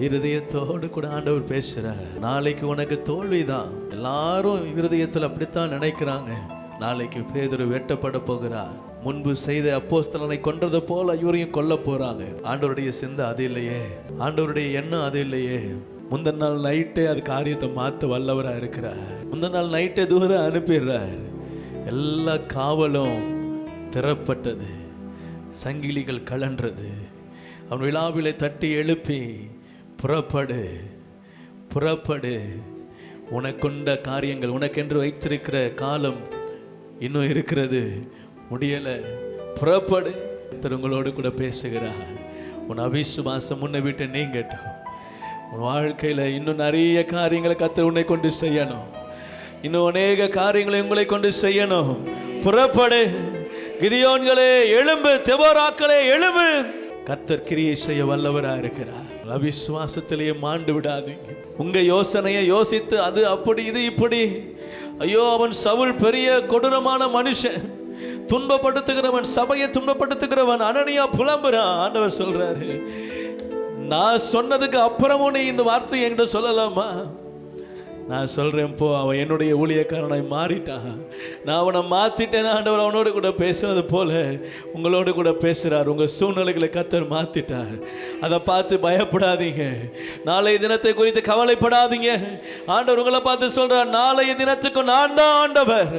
இருதயத்தோடு கூட ஆண்டவர் பேசுறார். நாளைக்கு உனக்கு தோல்விதான். எல்லாரும் இருதயத்தில் அப்படித்தான் நினைக்கிறாங்க. நாளைக்கு பேதுரு வெட்டப்பட போகிறார். முன்பு செய்த அப்போஸ்தலனை கொன்றது போல இவரையும் கொல்ல போறாங்க. ஆண்டவருடைய சிந்தை அது இல்லையே, ஆண்டவருடைய எண்ணம் அது இல்லையே. முந்தின நாள் நைட்டே அது காரியத்தை மாற்ற வல்லவராக இருக்கிறார். முந்தின நாள் நைட்டே தூரம் அனுப்பிடுறார். எல்லா காவலும் திறப்பட்டது, சங்கிலிகள் கலன்றது. அவன் விழாவிலை தட்டி எழுப்பி, புறப்படு புறப்படு, உனக்குண்ட காரியங்கள், உனக்கென்று வைத்திருக்கிற காலம் இன்னும் இருக்கிறது, முடியலை, புறப்படு. உங்களோடு கூட பேசுகிறார். உன் அவிசுவாசம் முன்னை விட்டு நீங்கட்டும். உன் வாழ்க்கையில் இன்னும் நிறைய காரியங்களை கர்த்தர் உன்னை கொண்டு செய்யணும். இன்னும் அநேக காரியங்களை உங்களை கொண்டு செய்யணும். புறப்படு கிதியோன்களே எழும்பு, தெபோராக்களே எழும்பு. கர்த்தர் கிரியை செய்ய வல்லவராக இருக்கிறார். அவிசுவாசத்திலேயே மாண்டு விடாதீங்க. உங்க யோசனையை யோசித்து அது அப்படி இது இப்படி, ஐயோ அவன் சவுல் பெரிய கொடூரமான மனுஷன், துன்பப்படுத்துகிறவன், சபையை துன்பப்படுத்துகிறவன், அனனியா புலம்புறான். ஆண்டவர் சொல்றாரு, நான் சொன்னதுக்கு அப்புறமும் நீ இந்த வார்த்தை என்கிட்ட சொல்லலாமா? நான் சொல்றேன் போ, அவன் என்னுடைய ஊழியக்காரனாய் மாறிட்டான். நான் அவனை மாத்திட்டேன். ஆண்டவர் அவனோடு கூட பேசுறது போல உங்களோடு கூட பேசுறார். உங்க சூழ்நிலைகளை கர்த்தர் மாத்திட்டார். அதை பார்த்து பயப்படாதீங்க. நாளைய தினத்தை குறித்து கவலைப்படாதீங்க. ஆண்டவர் உங்களை பார்த்து சொல்றார், நாளைய தினத்துக்கு நான் தான் ஆண்டவர்.